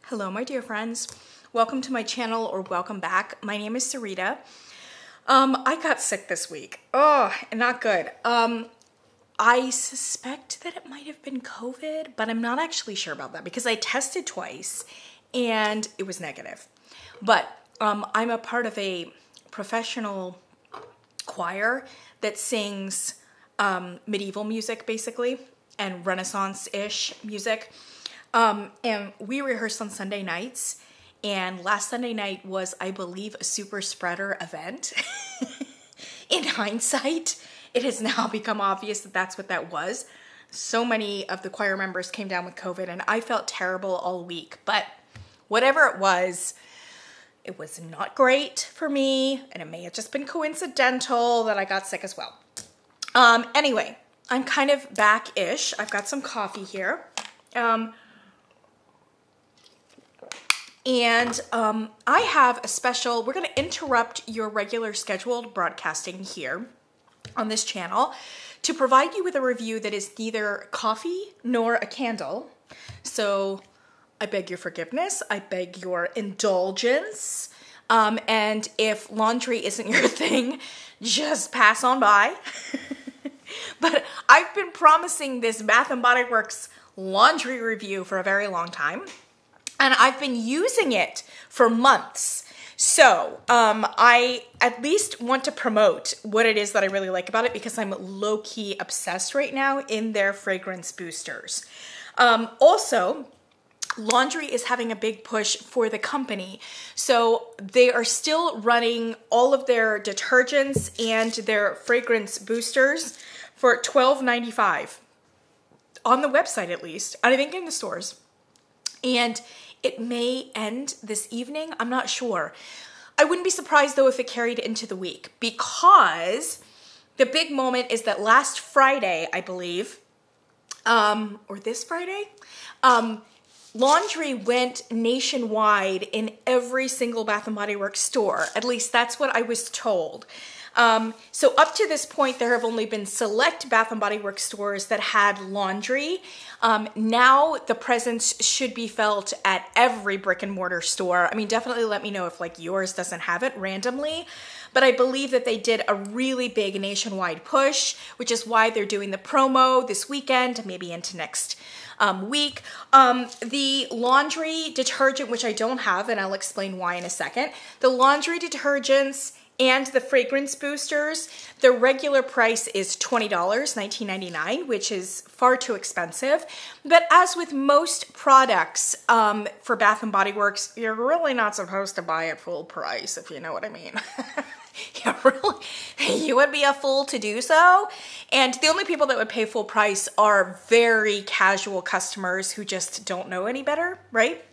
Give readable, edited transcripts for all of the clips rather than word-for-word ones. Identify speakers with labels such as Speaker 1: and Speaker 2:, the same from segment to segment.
Speaker 1: Hello, my dear friends. Welcome to my channel, or welcome back. My name is Sarita. I got sick this week. Oh, not good. I suspect that it might have been COVID, but I'm not actually sure about that because I tested twice and it was negative. But I'm a part of a professional choir that sings medieval music, basically, and Renaissance-ish music. And we rehearsed on Sunday nights, and last Sunday night was, I believe, a super spreader event. In hindsight, it has now become obvious that that's what that was. So many of the choir members came down with COVID, and I felt terrible all week. But whatever it was not great for me, and it may have just been coincidental that I got sick as well. Anyway, I'm kind of back-ish. I've got some coffee here. And I have a special, we're going to interrupt your regular scheduled broadcasting here on this channel to provide you with a review that is neither coffee nor a candle. So I beg your forgiveness. I beg your indulgence. And if laundry isn't your thing, just pass on by. But I've been promising this Bath & Body Works laundry review for a very long time. And I've been using it for months. So I at least want to promote what it is that I really like about it because I'm low-key obsessed right now in their fragrance boosters. Also, laundry is having a big push for the company. So they are still running all of their detergents and their fragrance boosters for $12.95. On the website, at least. I think in the stores. And it may end this evening. I'm not sure. I wouldn't be surprised, though, if it carried into the week, because the big moment is that last Friday, I believe, or this Friday, laundry went nationwide in every single Bath & Body Works store. At least that's what I was told. So up to this point, there have only been select Bath & Body Works stores that had laundry. Now the presence should be felt at every brick and mortar store. I mean, definitely let me know if like yours doesn't have it randomly. But I believe that they did a really big nationwide push, which is why they're doing the promo this weekend, maybe into next week. The laundry detergent, which I don't have, and I'll explain why in a second. The laundry detergents and the fragrance boosters, the regular price is $20, $19.99, which is far too expensive. But as with most products for Bath & Body Works, you're really not supposed to buy at full price, if you know what I mean. You would be a fool to do so. And the only people that would pay full price are very casual customers who just don't know any better, right?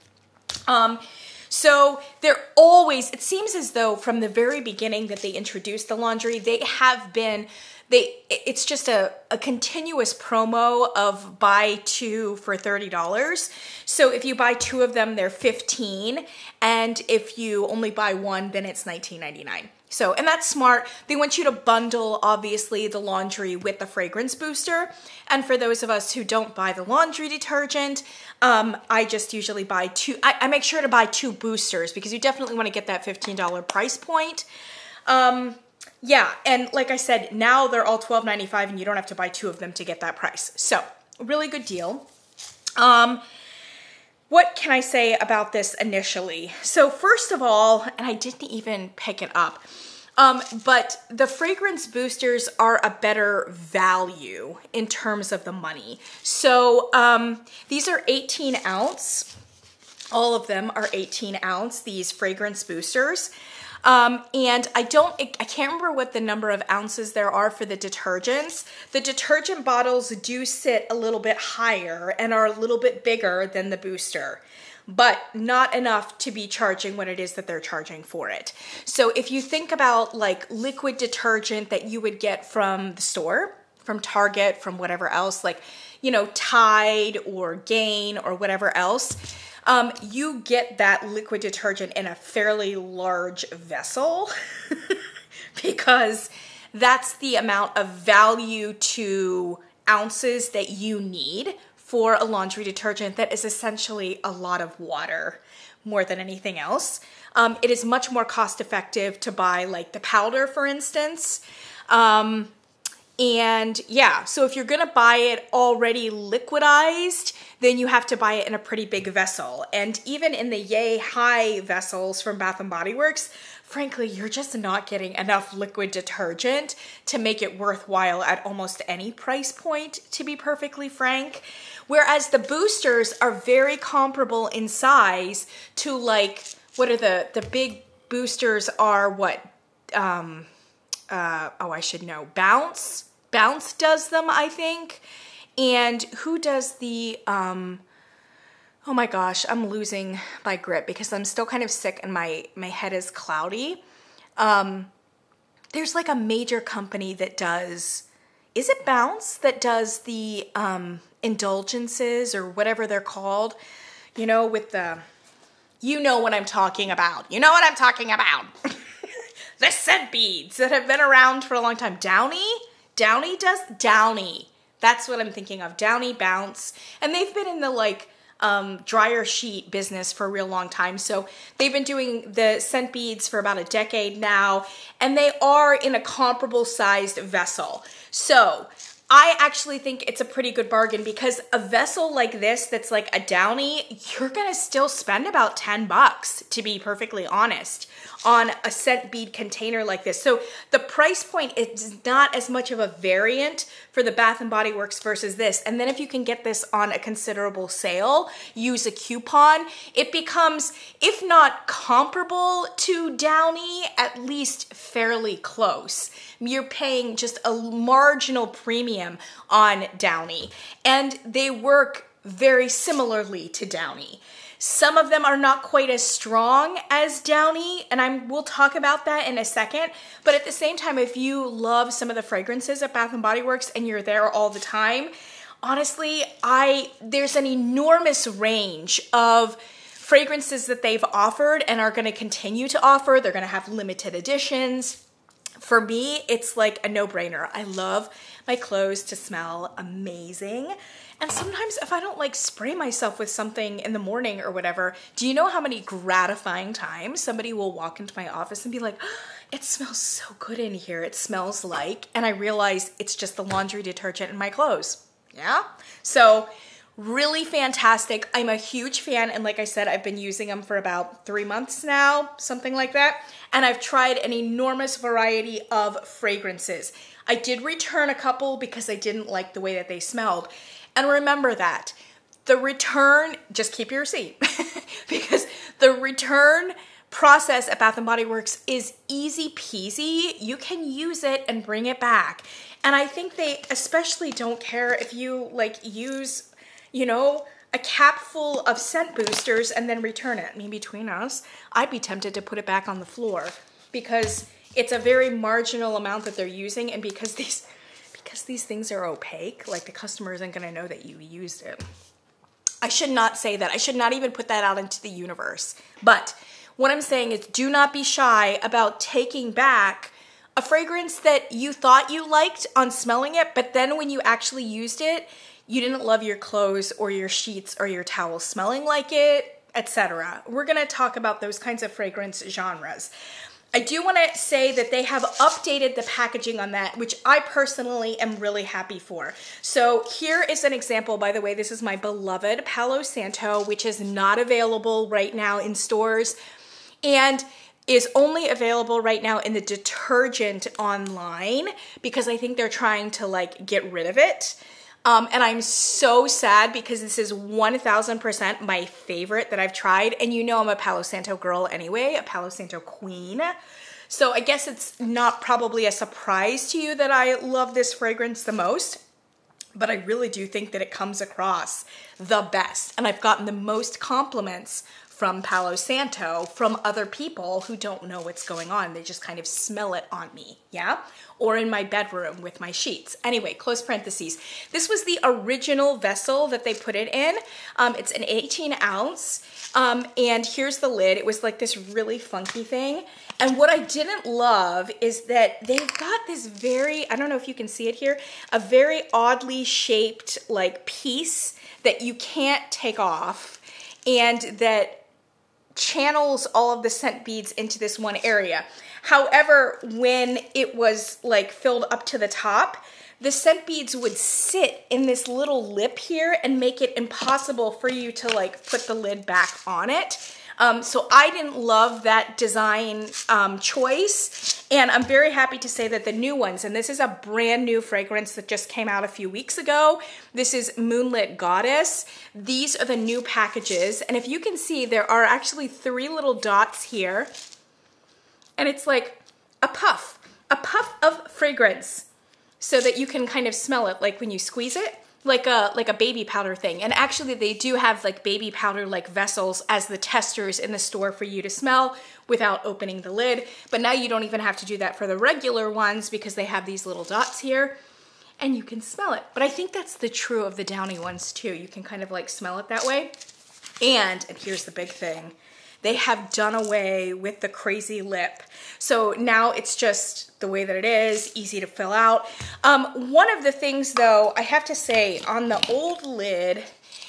Speaker 1: So they're always, it seems as though from the very beginning that they introduced the laundry, they have been, it's just a continuous promo of buy two for $30. So if you buy two of them, they're $15. And if you only buy one, then it's $19.99. So, and that's smart. They want you to bundle, obviously, the laundry with the fragrance booster. And for those of us who don't buy the laundry detergent, I just usually buy two. I make sure to buy two boosters because you definitely want to get that $15 price point. Yeah, and like I said, now they're all $12.95 and you don't have to buy two of them to get that price. So, really good deal. What can I say about this initially? So first of all, and I didn't even pick it up, but the fragrance boosters are a better value in terms of the money. So these are 18 ounce. All of them are 18 ounce, these fragrance boosters. And I can't remember what the number of ounces there are for the detergents. The detergent bottles do sit a little bit higher and are a little bit bigger than the booster, but not enough to be charging what it is that they're charging for it. So if you think about like liquid detergent that you would get from the store, from Target, from whatever else, like, you know, Tide or Gain or whatever else, you get that liquid detergent in a fairly large vessel because that's the amount of value to ounces that you need for a laundry detergent that is essentially a lot of water more than anything else. It is much more cost effective to buy like the powder, for instance. And yeah, so if you're gonna buy it already liquidized, then you have to buy it in a pretty big vessel. And even in the Yay High vessels from Bath & Body Works, frankly, you're just not getting enough liquid detergent to make it worthwhile at almost any price point, to be perfectly frank. Whereas the boosters are very comparable in size to like, what are the big boosters are what? Oh, I should know. Bounce. Bounce does them, I think. And who does the, oh my gosh, I'm losing my grip because I'm still kind of sick and my head is cloudy. There's like a major company that does, is it Bounce that does the indulgences or whatever they're called? You know, with the, you know what I'm talking about. You know what I'm talking about. The scent beads that have been around for a long time. Downy? Downy does? Downy. That's what I'm thinking of. Downy, Bounce. And they've been in the like dryer sheet business for a real long time. So they've been doing the scent beads for about a decade now. And they are in a comparable sized vessel. So I actually think it's a pretty good bargain because a vessel like this that's like a Downy, you're gonna still spend about $10, to be perfectly honest, on a scent bead container like this. So the price point is not as much of a variant for the Bath & Body Works versus this. And then if you can get this on a considerable sale, use a coupon, it becomes, if not comparable to Downy, at least fairly close. You're paying just a marginal premium on Downy. And they work very similarly to Downy. Some of them are not quite as strong as Downy, and we'll talk about that in a second. But at the same time, if you love some of the fragrances at Bath & Body Works and you're there all the time, honestly, there's an enormous range of fragrances that they've offered and are going to continue to offer. They're going to have limited editions. For me, it's like a no-brainer. I love my clothes to smell amazing. And sometimes if I don't like spray myself with something in the morning or whatever, do you know how many gratifying times somebody will walk into my office and be like, oh, it smells so good in here. It smells like, and I realize it's just the laundry detergent in my clothes. Yeah. So really fantastic. I'm a huge fan. And like I said, I've been using them for about 3 months now, something like that. And I've tried an enormous variety of fragrances. I did return a couple because I didn't like the way that they smelled. And remember that the return, just keep your receipt because the return process at Bath & Body Works is easy peasy. You can use it and bring it back. And I think they especially don't care if you like use, you know, a cap full of scent boosters and then return it. I mean, between us, I'd be tempted to put it back on the floor because it's a very marginal amount that they're using, and because these things are opaque, like the customer isn't going to know that you used it. I should not say that. I should not even put that out into the universe. But what I'm saying is do not be shy about taking back a fragrance that you thought you liked on smelling it, but then when you actually used it, you didn't love your clothes or your sheets or your towels smelling like it, etc. We're going to talk about those kinds of fragrance genres. I do want to say that they have updated the packaging on that, which I personally am really happy for. So here is an example. By the way, this is my beloved Palo Santo, which is not available right now in stores and is only available right now in the detergent online because I think they're trying to like get rid of it. And I'm so sad because this is 1000% my favorite that I've tried. And you know I'm a Palo Santo girl anyway, a Palo Santo queen. So I guess it's not probably a surprise to you that I love this fragrance the most. But I really do think that it comes across the best. And I've gotten the most compliments from Palo Santo from other people who don't know what's going on. They just kind of smell it on me, yeah? Or in my bedroom with my sheets. Anyway, close parentheses. This was the original vessel that they put it in. It's an 18 ounce. And here's the lid. It was like this really funky thing. And what I didn't love is that they've got this very, I don't know if you can see it here, a very oddly shaped like piece that you can't take off and that channels all of the scent beads into this one area. However, when it was like filled up to the top, the scent beads would sit in this little lip here and make it impossible for you to like put the lid back on it. So I didn't love that design choice, and I'm very happy to say that the new ones, and this is a brand new fragrance that just came out a few weeks ago. This is Moonlit Goddess. These are the new packages, and if you can see, there are actually 3 little dots here, and it's like a puff of fragrance so that you can kind of smell it like when you squeeze it. Like a baby powder thing. And actually they do have like baby powder like vessels as the testers in the store for you to smell without opening the lid. But now you don't even have to do that for the regular ones because they have these little dots here and you can smell it. But I think that's the true of the Downy ones too. You can kind of like smell it that way. And here's the big thing. They have done away with the crazy lip. So now it's just the way that it is, easy to fill out. One of the things though, I have to say on the old lid,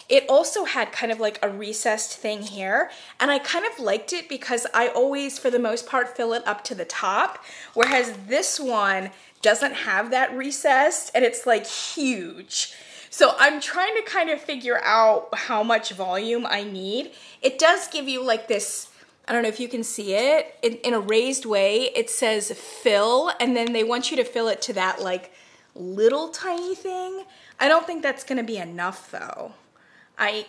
Speaker 1: it also had kind of like a recessed thing here. And I kind of liked it because I always, for the most part, fill it up to the top. Whereas this one doesn't have that recessed and it's like huge. So I'm trying to kind of figure out how much volume I need. It does give you like this, I don't know if you can see it, in a raised way, it says fill, and then they want you to fill it to that like little tiny thing. I don't think that's gonna be enough though.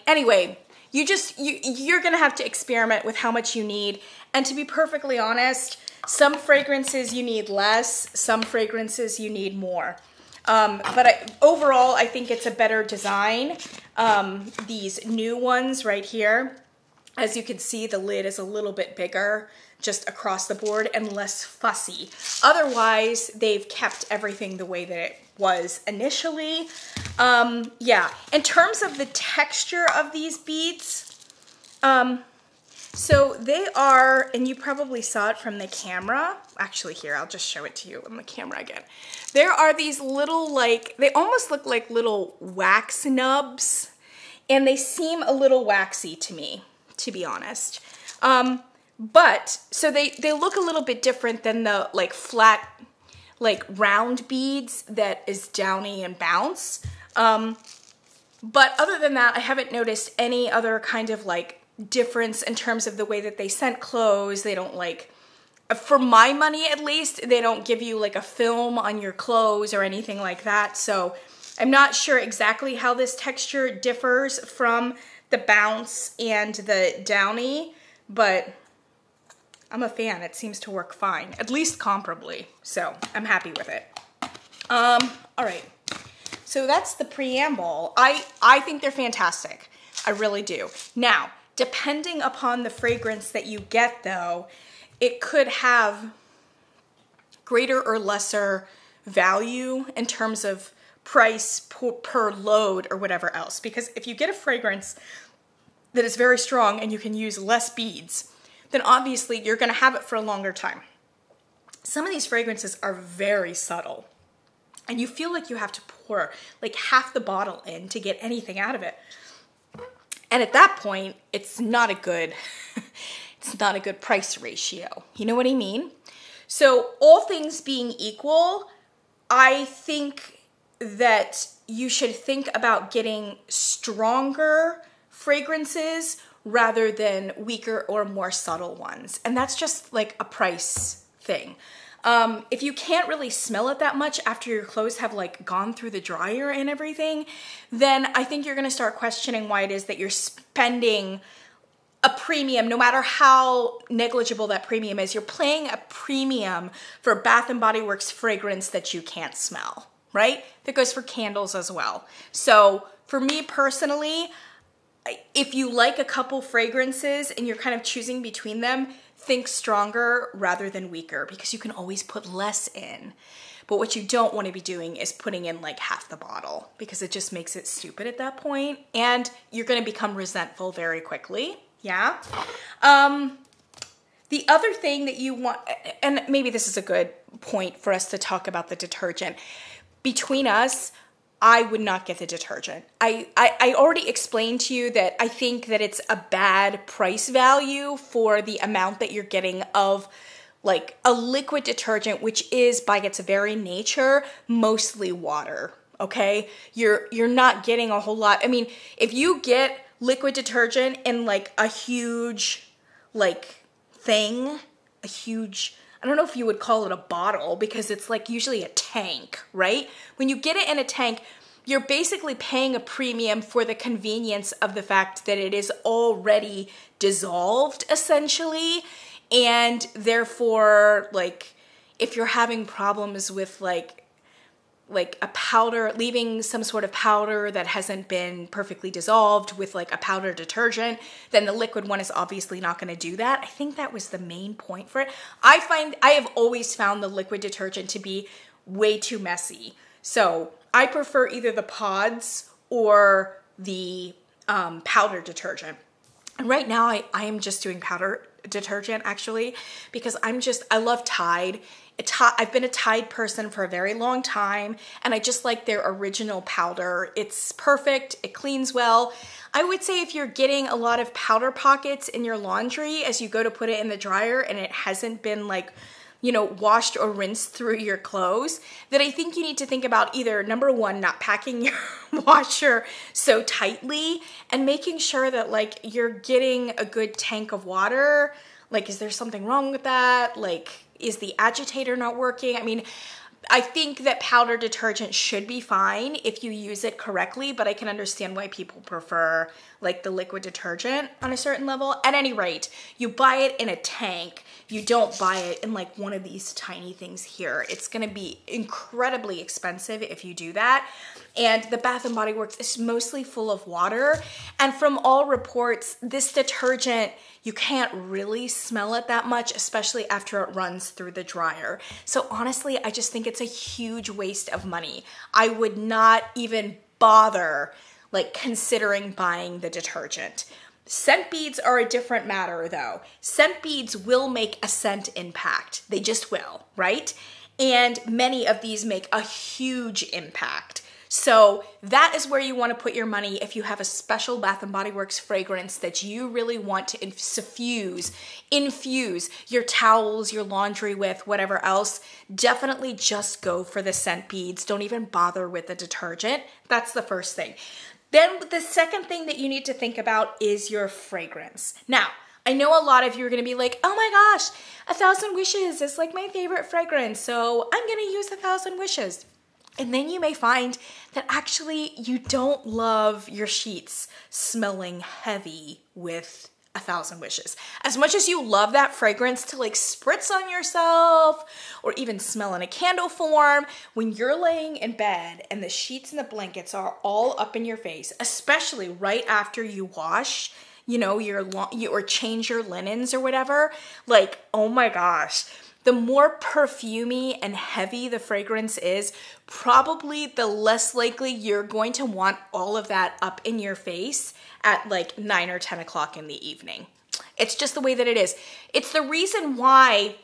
Speaker 1: Anyway, you're gonna have to experiment with how much you need. And to be perfectly honest, some fragrances you need less, some fragrances you need more. But overall, I think it's a better design. These new ones right here, as you can see, the lid is a little bit bigger just across the board and less fussy. Otherwise, they've kept everything the way that it was initially. Yeah, in terms of the texture of these beads, so they are, and you probably saw it from the camera. Actually, here, I'll just show it to you on the camera again. There are these little, like, they almost look like little wax nubs, and they seem a little waxy to me, to be honest. But, so they look a little bit different than the, like, flat, like, round beads that is Downy and Bounce. But other than that, I haven't noticed any other kind of, like, difference in terms of the way that they scent clothes. They don't like, for my money at least, they don't give you like a film on your clothes or anything like that. So I'm not sure exactly how this texture differs from the Bounce and the Downy, but I'm a fan. It seems to work fine, at least comparably. So I'm happy with it. All right. So that's the preamble. I think they're fantastic. I really do. Now, depending upon the fragrance that you get though, it could have greater or lesser value in terms of price per load or whatever else. Because if you get a fragrance that is very strong and you can use less beads, then obviously you're gonna have it for a longer time. Some of these fragrances are very subtle and you feel like you have to pour like half the bottle in to get anything out of it. And at that point, it's not a good price ratio. You know what I mean? So all things being equal, I think that you should think about getting stronger fragrances rather than weaker or more subtle ones. And that's just like a price thing. If you can't really smell it that much after your clothes have like gone through the dryer and everything, then I think you're gonna start questioning why it is that you're spending a premium, no matter how negligible that premium is. You're paying a premium for Bath & Body Works fragrance that you can't smell, right? That goes for candles as well. So for me personally, if you like a couple fragrances and you're kind of choosing between them, think stronger rather than weaker, because you can always put less in. But what you don't want to be doing is putting in like half the bottle, because it just makes it stupid at that point, and you're going to become resentful very quickly. Yeah. The other thing that you want, and maybe this is a good point for us to talk about the detergent. Between us, I would not get the detergent. I already explained to you that I think that it's a bad price value for the amount that you're getting of like a liquid detergent, which is by its very nature, mostly water, okay? You're not getting a whole lot. I mean, if you get liquid detergent in like a huge like thing, I don't know if you would call it a bottle because it's like usually a tank, right? When you get it in a tank, you're basically paying a premium for the convenience of the fact that it is already dissolved essentially. And therefore, like, if you're having problems with like a powder, leaving some sort of powder that hasn't been perfectly dissolved with like a powder detergent, then the liquid one is obviously not going to do that. I think that was the main point for it. I have always found the liquid detergent to be way too messy. So I prefer either the pods or the powder detergent. And right now I am just doing powder detergent actually, because I love Tide. I've been a Tide person for a very long time, and I just like their original powder. It's perfect. It cleans well. I would say if you're getting a lot of powder pockets in your laundry as you go to put it in the dryer and it hasn't been like, washed or rinsed through your clothes, that I think you need to think about either, number one, not packing your washer so tightly and making sure that like you're getting a good tank of water. Like, is there something wrong with that? Like, is the agitator not working? I mean, I think that powder detergent should be fine if you use it correctly, but I can understand why people prefer like the liquid detergent on a certain level. At any rate, you buy it in a tank. You don't buy it in like one of these tiny things here. It's going to be incredibly expensive if you do that. And the Bath & Body Works is mostly full of water. And from all reports, this detergent, you can't really smell it that much, especially after it runs through the dryer. So honestly, I just think it's a huge waste of money. I would not even bother like considering buying the detergent. Scent beads are a different matter though. Scent beads will make a scent impact. They just will, right? And many of these make a huge impact. So that is where you want to put your money if you have a special Bath & Body Works fragrance that you really want to infuse your towels, your laundry with, whatever else. Definitely just go for the scent beads. Don't even bother with the detergent. That's the first thing. Then the second thing that you need to think about is your fragrance. Now, I know a lot of you are going to be like, oh my gosh, 1,000 Wishes is like my favorite fragrance, so I'm going to use 1,000 Wishes. And then you may find that actually you don't love your sheets smelling heavy with 1,000 Wishes. As much as you love that fragrance to like spritz on yourself or even smell in a candle form, when you're laying in bed and the sheets and the blankets are all up in your face, especially right after you wash, or change your linens or whatever, like, oh my gosh. The more perfumey and heavy the fragrance is, probably the less likely you're going to want all of that up in your face at like 9 or 10 o'clock in the evening. It's just the way that it is. It's the reason why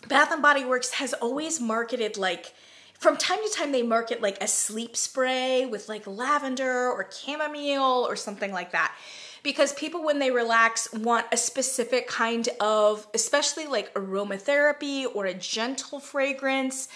Speaker 1: Bath & Body Works has always marketed like, from time to time they market like a sleep spray with like lavender or chamomile or something like that. Because people, when they relax, want a specific kind of, especially like aromatherapy or a gentle fragrance.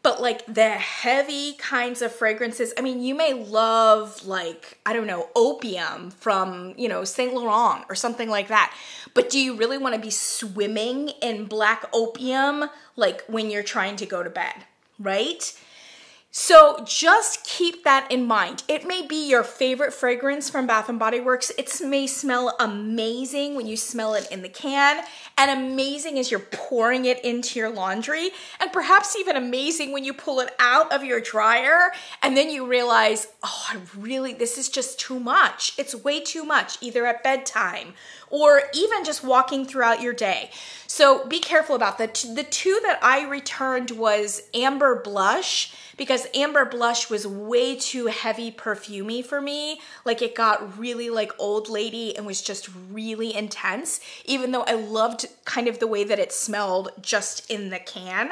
Speaker 1: But like the heavy kinds of fragrances, I mean, you may love like, I don't know, opium from, Saint Laurent or something like that. But do you really want to be swimming in black opium like when you're trying to go to bed, right? So just keep that in mind. It may be your favorite fragrance from Bath & Body Works. It may smell amazing when you smell it in the can, and amazing as you're pouring it into your laundry, and perhaps even amazing when you pull it out of your dryer and then you realize, oh, this is just too much. It's way too much, either at bedtime or even just walking throughout your day. So be careful about that. The two that I returned was Amber Blush, because Amber Blush was way too heavy perfumey for me. Like it got really like old lady and was just really intense, even though I loved kind of the way that it smelled just in the can.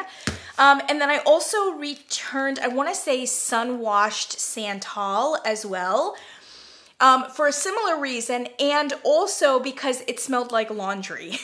Speaker 1: And then I also returned, I want to say Sun Washed Santal as well. For a similar reason, and also because it smelled like laundry.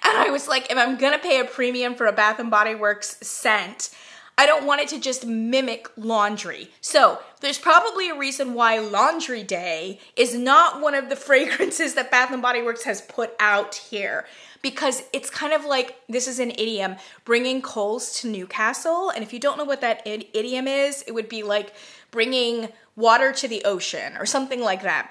Speaker 1: And I was like, if I'm gonna pay a premium for a Bath & Body Works scent, I don't want it to just mimic laundry. So there's probably a reason why Laundry Day is not one of the fragrances that Bath & Body Works has put out here. Because it's kind of like, this is an idiom, bringing coals to Newcastle. And if you don't know what that idiom is, it would be like bringing water to the ocean or something like that.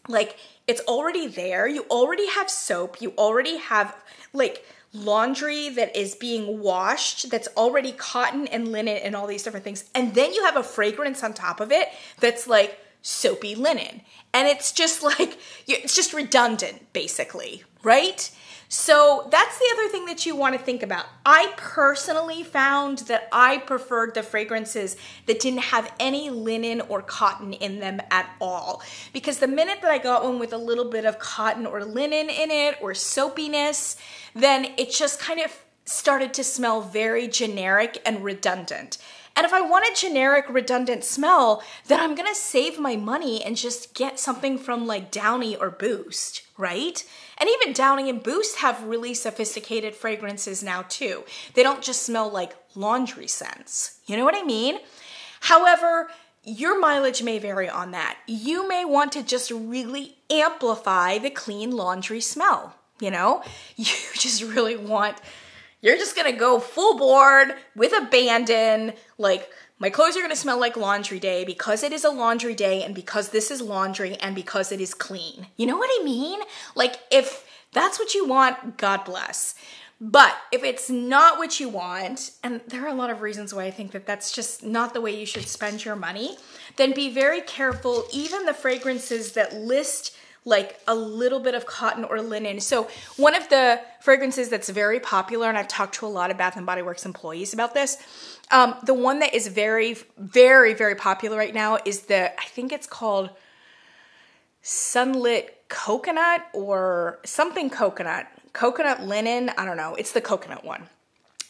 Speaker 1: Like, it's already there. You already have soap. You already have like laundry that is being washed, that's already cotton and linen and all these different things. And then you have a fragrance on top of it that's like soapy linen. And it's just like, it's just redundant basically, right? So that's the other thing that you want to think about. I personally found that I preferred the fragrances that didn't have any linen or cotton in them at all. Because the minute that I got one with a little bit of cotton or linen in it or soapiness, then it just kind of started to smell very generic and redundant. And if I want a generic, redundant smell, then I'm gonna save my money and just get something from like Downy or Boost, right? And even Downy and Boost have really sophisticated fragrances now too. They don't just smell like laundry scents. You know what I mean? However, your mileage may vary on that. You may want to just really amplify the clean laundry smell, you know? You just really want... You're just gonna go full board with abandon, like my clothes are gonna smell like laundry day because it is a laundry day and because this is laundry and because it is clean. You know what I mean? Like if that's what you want, God bless. But if it's not what you want, and there are a lot of reasons why I think that that's just not the way you should spend your money, then be very careful, even the fragrances that list like a little bit of cotton or linen. So one of the fragrances that's very popular, and I've talked to a lot of Bath & Body Works employees about this, the one that is very, very, very popular right now is I think it's called Sunlit Coconut or something coconut linen. I don't know. It's the coconut one.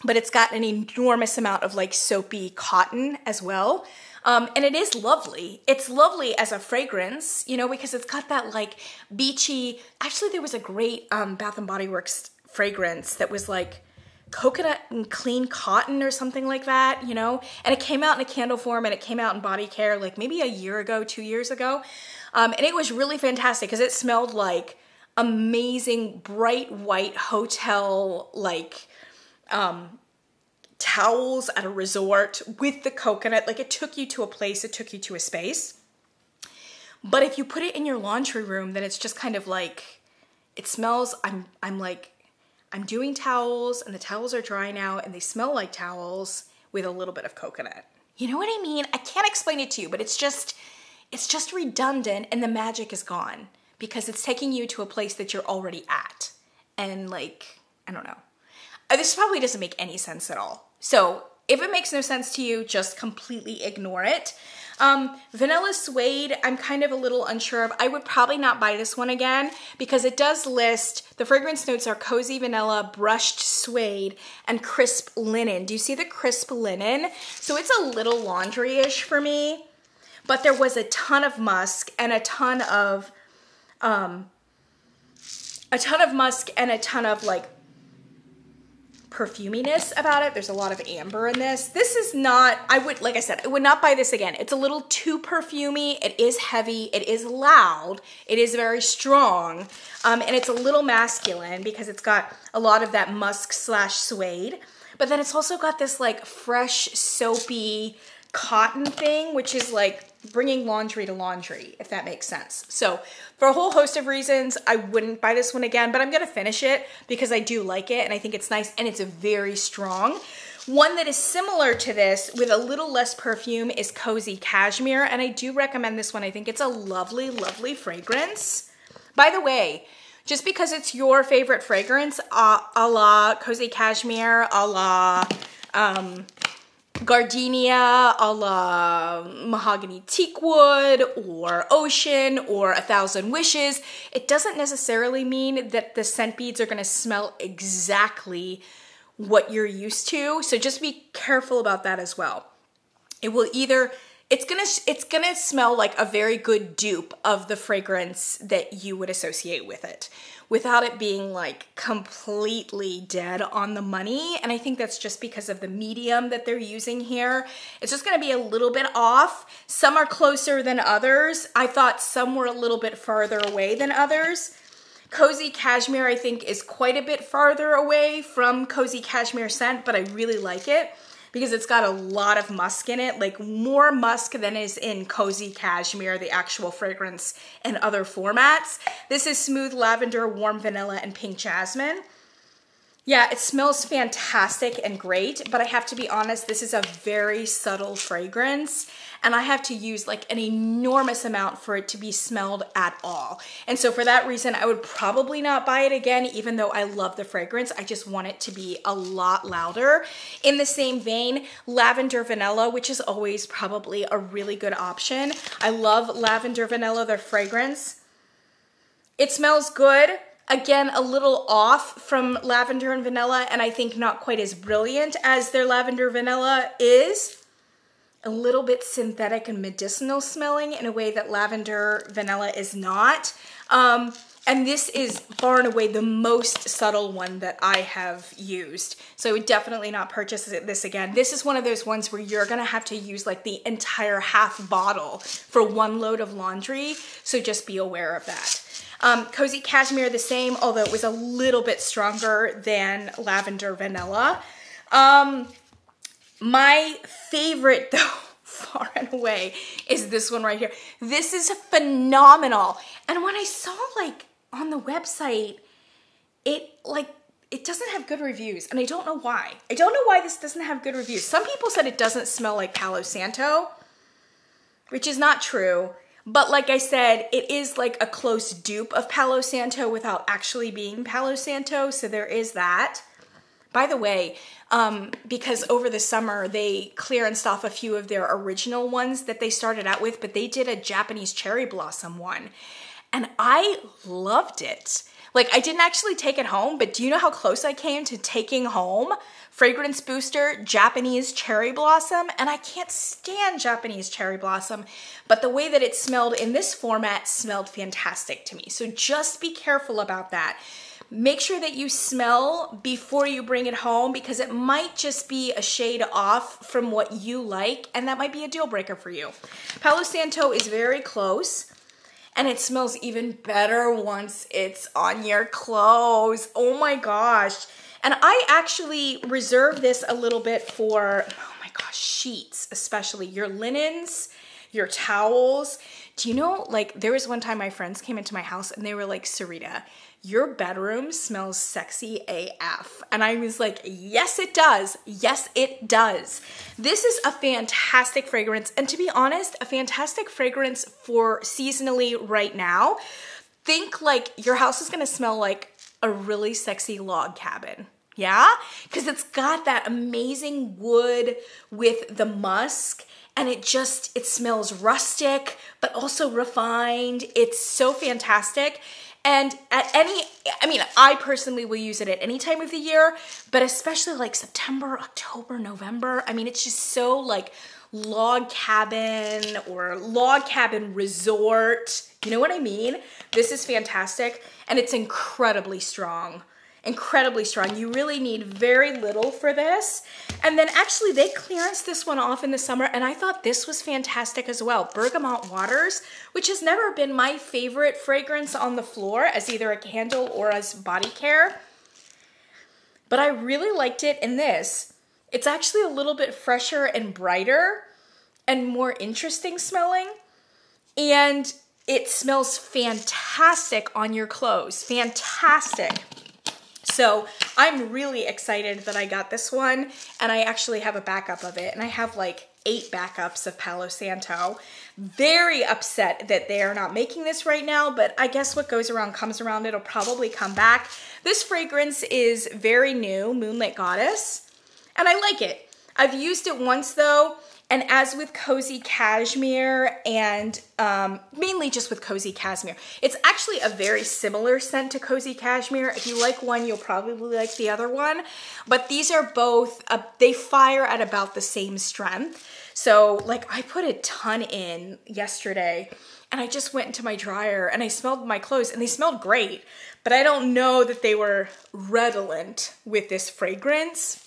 Speaker 1: But it's got an enormous amount of like soapy cotton as well. And it is lovely. It's lovely as a fragrance, you know, because it's got that like beachy, actually there was a great Bath & Body Works fragrance that was like coconut and clean cotton or something like that, you know, and it came out in a candle form and it came out in body care like maybe a year ago, 2 years ago. And it was really fantastic because it smelled like amazing bright white hotel, like, towels at a resort with the coconut. Like it took you to a place, it took you to a space. But if you put it in your laundry room, then it's just kind of like, it smells, I'm doing towels and the towels are dry now and they smell like towels with a little bit of coconut. You know what I mean? I can't explain it to you, but it's just redundant and the magic is gone because it's taking you to a place that you're already at. And like, I don't know. This probably doesn't make any sense at all. So if it makes no sense to you, just completely ignore it. Vanilla Suede, I'm kind of a little unsure of. I would probably not buy this one again because it does list, the fragrance notes are cozy vanilla, brushed suede, and crisp linen. Do you see the crisp linen? So it's a little laundry-ish for me, but there was a ton of musk and a ton of like perfuminess about it. There's a lot of amber in this. This is not, like I said, I would not buy this again. It's a little too perfumey. It is heavy. It is loud. It is very strong. And it's a little masculine because it's got a lot of that musk / suede. But then it's also got this like fresh, soapy cotton thing, which is like bringing laundry to laundry, if that makes sense. So for a whole host of reasons, I wouldn't buy this one again, but I'm going to finish it because I do like it and I think it's nice and it's very strong. One that is similar to this with a little less perfume is Cozy Cashmere, and I do recommend this one. I think it's a lovely, lovely fragrance. By the way, just because it's your favorite fragrance, a la Cozy Cashmere, a la Gardenia, a la Mahogany Teakwood, or Ocean, or 1,000 Wishes, it doesn't necessarily mean that the scent beads are gonna smell exactly what you're used to. So just be careful about that as well. It will either, it's gonna smell like a very good dupe of the fragrance that you would associate with it, without it being like completely dead on the money. And I think that's just because of the medium that they're using here. It's just gonna be a little bit off. Some are closer than others. I thought some were a little bit farther away than others. Cozy Cashmere, I think, is quite a bit farther away from Cozy Cashmere scent, but I really like it because it's got a lot of musk in it, like more musk than is in Cozy Cashmere, the actual fragrance, and other formats. This is Smooth Lavender, Warm Vanilla, and Pink Jasmine. Yeah, it smells fantastic and great, but I have to be honest, this is a very subtle fragrance, and I have to use like an enormous amount for it to be smelled at all. And so for that reason, I would probably not buy it again, even though I love the fragrance. I just want it to be a lot louder. In the same vein, Lavender Vanilla, which is always probably a really good option. I love Lavender Vanilla, their fragrance. It smells good. Again, a little off from Lavender and Vanilla, and I think not quite as brilliant as their Lavender Vanilla is. A little bit synthetic and medicinal smelling in a way that Lavender Vanilla is not. And this is far and away the most subtle one that I have used. So I would definitely not purchase this again. This is one of those ones where you're gonna have to use like the entire half bottle for one load of laundry. So just be aware of that. Cozy Cashmere, the same, although it was a little bit stronger than Lavender Vanilla. My favorite, though, far and away, is this one right here. This is phenomenal. And when I saw, like, on the website, it doesn't have good reviews, and I don't know why. I don't know why this doesn't have good reviews. Some people said it doesn't smell like Palo Santo, which is not true. But like I said, it is like a close dupe of Palo Santo without actually being Palo Santo, so there is that. By the way, because over the summer they clearanced off a few of their original ones that they started out with, but they did a Japanese cherry blossom one, and I loved it. Like, I didn't actually take it home, but do you know how close I came to taking home Fragrance Booster Japanese Cherry Blossom? And I can't stand Japanese Cherry Blossom, but the way that it smelled in this format smelled fantastic to me. So just be careful about that. Make sure that you smell before you bring it home, because it might just be a shade off from what you like, and that might be a deal breaker for you. Palo Santo is very close. And it smells even better once it's on your clothes. Oh my gosh. And I actually reserve this a little bit for, oh my gosh, sheets, especially your linens, your towels. Do you know, like, there was one time my friends came into my house and they were like, Sarita, your bedroom smells sexy AF. And I was like, yes, it does. Yes, it does. This is a fantastic fragrance. And to be honest, a fantastic fragrance for seasonally right now. Think like your house is gonna smell like a really sexy log cabin. Yeah? Because it's got that amazing wood with the musk, and it smells rustic, but also refined. It's so fantastic. And I personally will use it at any time of the year, but especially like September, October, November. I mean, it's just so like log cabin or log cabin resort. You know what I mean? This is fantastic, and it's incredibly strong. Incredibly strong. You really need very little for this. And then actually they clearanced this one off in the summer, and I thought this was fantastic as well. Bergamot Waters, which has never been my favorite fragrance on the floor as either a candle or as body care, but I really liked it in this. It's actually a little bit fresher and brighter and more interesting smelling, and it smells fantastic on your clothes. Fantastic. So I'm really excited that I got this one, and I actually have a backup of it, and I have like 8 backups of Palo Santo. Very upset that they are not making this right now, but I guess what goes around comes around. It'll probably come back. This fragrance is very new, Moonlit Goddess, and I like it. I've used it once though, and as with Cozy Cashmere and mainly just with Cozy Cashmere, it's actually a very similar scent to Cozy Cashmere. If you like one, you'll probably like the other one, but these are both, they fire at about the same strength. So like I put a ton in yesterday and I just went into my dryer and I smelled my clothes and they smelled great, but I don't know that they were redolent with this fragrance.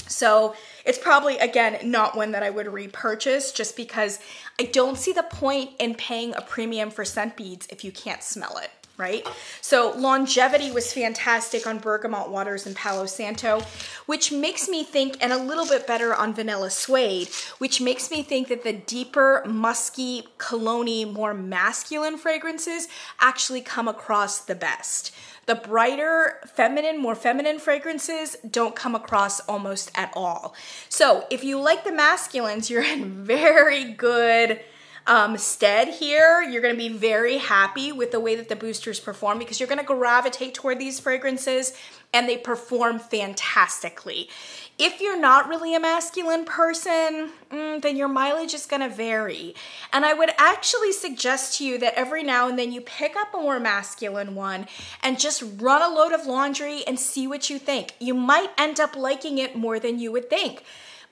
Speaker 1: So it's probably, again, not one that I would repurchase just because I don't see the point in paying a premium for scent beads if you can't smell it, right? So Longevity was fantastic on Bergamot Waters and Palo Santo, which makes me think, and a little bit better on Vanilla Suede, which makes me think that the deeper, musky, cologne-y, more masculine fragrances actually come across the best. The brighter, feminine, more feminine fragrances don't come across almost at all. So if you like the masculines, you're in very good stead here. You're going to be very happy with the way that the boosters perform because you're going to gravitate toward these fragrances and they perform fantastically. If you're not really a masculine person, then your mileage is going to vary. And I would actually suggest to you that every now and then you pick up a more masculine one and just run a load of laundry and see what you think. You might end up liking it more than you would think.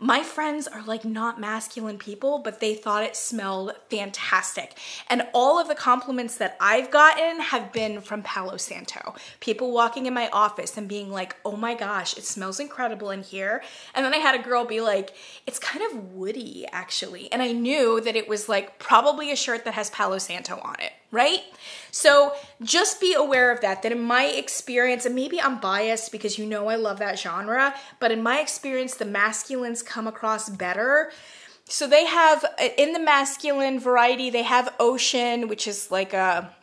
Speaker 1: My friends are like not masculine people, but they thought it smelled fantastic. And all of the compliments that I've gotten have been from Palo Santo. People walking in my office and being like, oh my gosh, it smells incredible in here. And then I had a girl be like, it's kind of woody actually. And I knew that it was like probably a shirt that has Palo Santo on it, right? So just be aware of that in my experience, and maybe I'm biased because you know I love that genre, but in my experience, the masculines come across better. So they have, in the masculine variety, they have Ocean, which is like a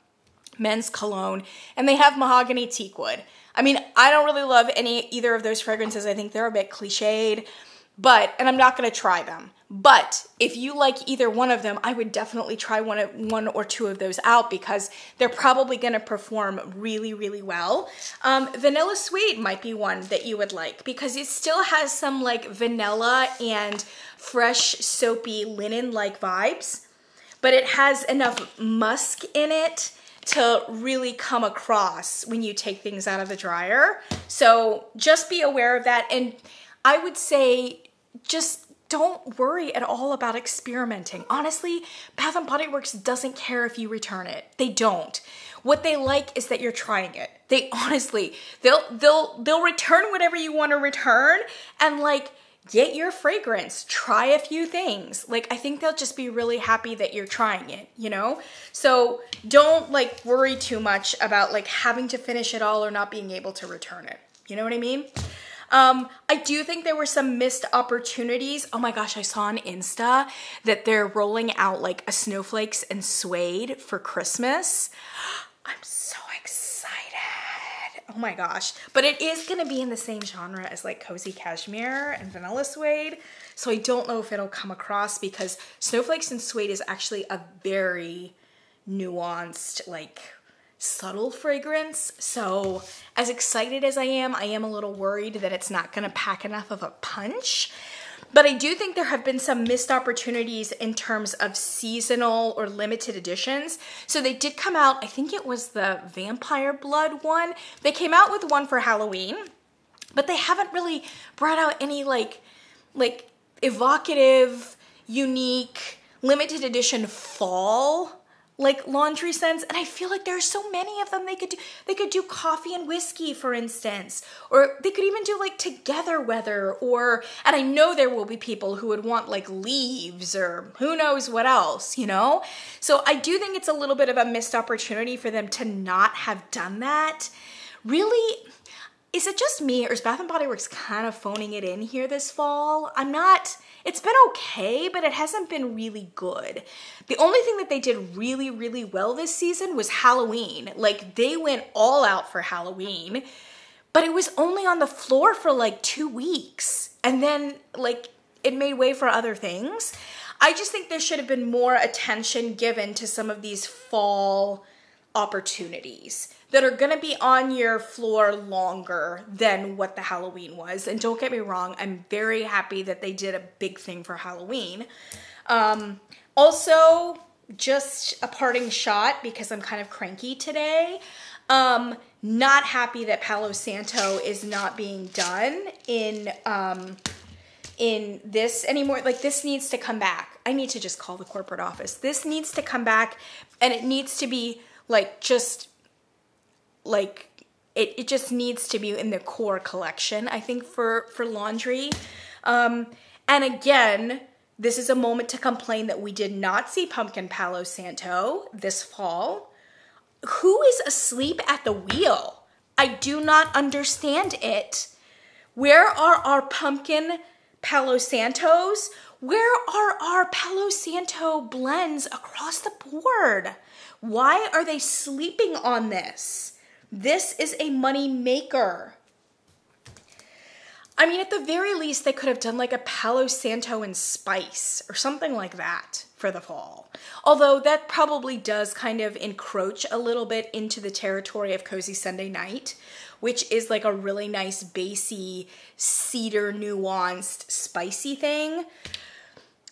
Speaker 1: men's cologne, and they have Mahogany Teakwood. I mean, I don't really love either of those fragrances. I think they're a bit cliched, and I'm not going to try them. But if you like either one of them, I would definitely try one or two of those out because they're probably going to perform really, really well. Vanilla Suede might be one that you would like because it still has some like vanilla and fresh, soapy, linen-like vibes, but it has enough musk in it to really come across when you take things out of the dryer. So just be aware of that. And I would say just don't worry at all about experimenting. Honestly, Bath & Body Works doesn't care if you return it. They don't. What they like is that you're trying it. They honestly, they'll return whatever you want to return and like get your fragrance, try a few things. Like I think they'll just be really happy that you're trying it, you know? So don't like worry too much about like having to finish it all or not being able to return it. You know what I mean? I do think there were some missed opportunities. Oh my gosh, I saw on Insta that they're rolling out like a Snowflakes and Suede for Christmas. I'm so excited. Oh my gosh. But it is going to be in the same genre as like Cozy Cashmere and Vanilla Suede. So I don't know if it'll come across because Snowflakes and Suede is actually a very nuanced, like subtle fragrance. So as excited as I am a little worried that it's not going to pack enough of a punch. But I do think there have been some missed opportunities in terms of seasonal or limited editions. So they did come out, I think it was the Vampire Blood one. They came out with one for Halloween, but they haven't really brought out any like evocative, unique, limited edition fall like laundry scents, and I feel like there are so many of them. They could do coffee and whiskey, for instance, or they could even do like Together Weather, and I know there will be people who would want like leaves or who knows what else, you know? So I do think it's a little bit of a missed opportunity for them to not have done that. Really, is it just me or is Bath & Body Works kind of phoning it in here this fall? It's been okay, but it hasn't been really good. The only thing that they did really, really well this season was Halloween. Like they went all out for Halloween, but it was only on the floor for like 2 weeks. And then like it made way for other things. I just think there should have been more attention given to some of these fall opportunities that are going to be on your floor longer than what the Halloween was. And don't get me wrong, I'm very happy that they did a big thing for Halloween. Also, just a parting shot because I'm kind of cranky today. Not happy that Palo Santo is not being done in this anymore. Like, this needs to come back. I need to just call the corporate office. This needs to come back, and it needs to be like just like it just needs to be in the core collection, I think, for laundry. And again, this is a moment to complain that we did not see pumpkin Palo Santo this fall. Who is asleep at the wheel? I do not understand it. Where are our pumpkin Palo Santos? Where are our Palo Santo blends across the board? Why are they sleeping on this? This is a money maker. I mean, at the very least, they could have done like a Palo Santo and spice or something like that for the fall. Although that probably does kind of encroach a little bit into the territory of Cozy Sunday Night, which is like a really nice bassy, cedar nuanced, spicy thing.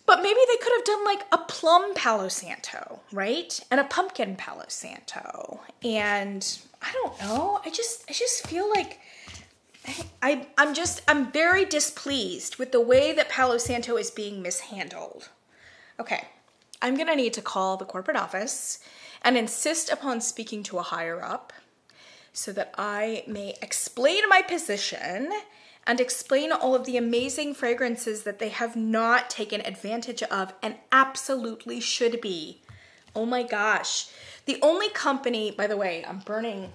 Speaker 1: But maybe they could have done like a plum Palo Santo, right? And a pumpkin Palo Santo. And I don't know. I just feel like I'm very displeased with the way that Palo Santo is being mishandled. Okay, I'm gonna need to call the corporate office and insist upon speaking to a higher up so that I may explain my position and explain all of the amazing fragrances that they have not taken advantage of and absolutely should be. Oh my gosh. The only company, by the way, I'm burning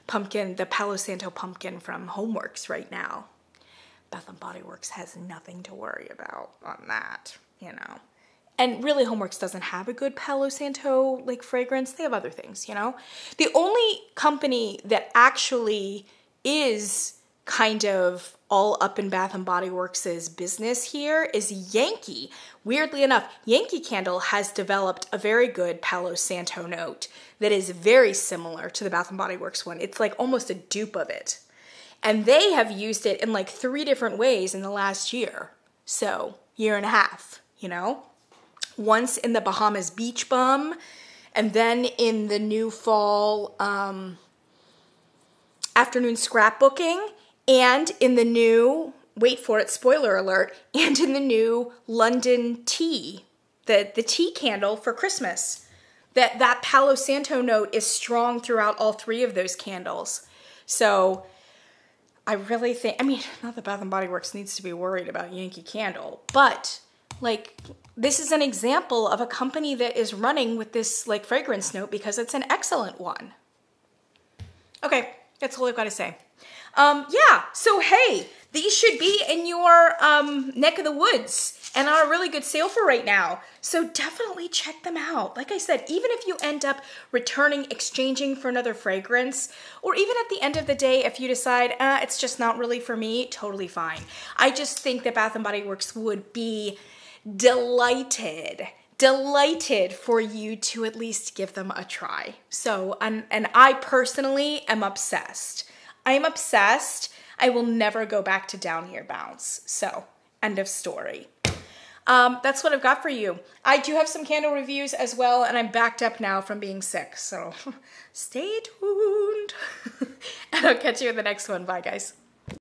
Speaker 1: pumpkin, the Palo Santo pumpkin from Homeworks right now. Bath & Body Works has nothing to worry about on that, you know. And really, Homeworks doesn't have a good Palo Santo like fragrance. They have other things, you know. The only company that actually is kind of all up in Bath & Body Works' business here is Yankee. Weirdly enough, Yankee Candle has developed a very good Palo Santo note that is very similar to the Bath & Body Works one. It's like almost a dupe of it. And they have used it in like 3 different ways in the last year. So, year and a half, you know? Once in the Bahamas Beach Bum, and then in the new fall afternoon scrapbooking, and in the new, wait for it, spoiler alert, and in the new London tea, the tea candle for Christmas. That Palo Santo note is strong throughout all 3 of those candles. So I really think, I mean, not that Bath & Body Works needs to be worried about Yankee Candle, but like, this is an example of a company that is running with this like fragrance note because it's an excellent one. Okay, that's all I've got to say. Yeah, so hey, these should be in your neck of the woods and on a really good sale for right now. So definitely check them out. Like I said, even if you end up returning, exchanging for another fragrance, or even at the end of the day, if you decide, it's just not really for me, totally fine. I just think that Bath & Body Works would be delighted for you to at least give them a try. So, and I personally am obsessed. I am obsessed. I will never go back to Down Here Bounce. So, end of story. That's what I've got for you. I do have some candle reviews as well, and I'm backed up now from being sick. So, stay tuned. And I'll catch you in the next one. Bye, guys.